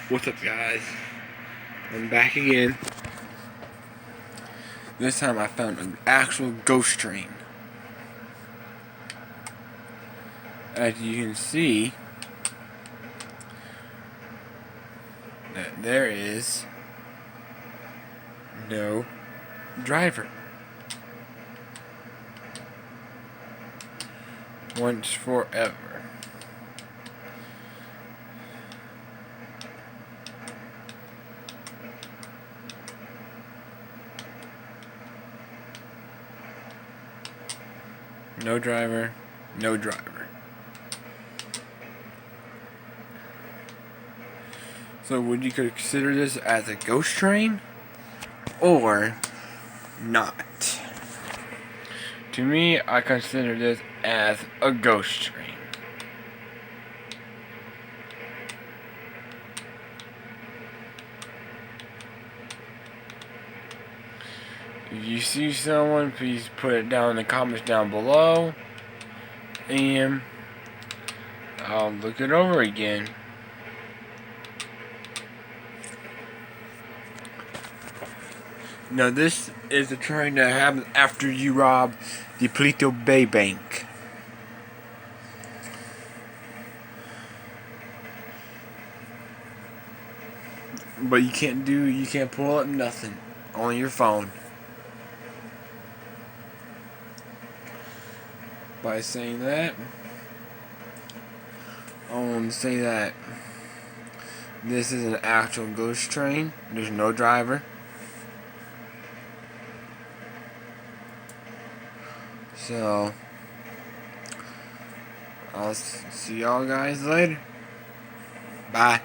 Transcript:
What's up, guys? I'm back again. This time I found an actual ghost train. As you can see, that there is no driver. Once forever. No driver, no driver. So would you consider this as a ghost train or not? To me, I consider this as a ghost train. If you see someone, please put it down in the comments down below, and I'll look it over again. Now this is the train that happens after you rob the Paleto Bay Bank. But you can't pull up nothing on your phone. By saying that, I want to say that this is an actual ghost train. There's no driver. So, I'll see y'all guys later. Bye.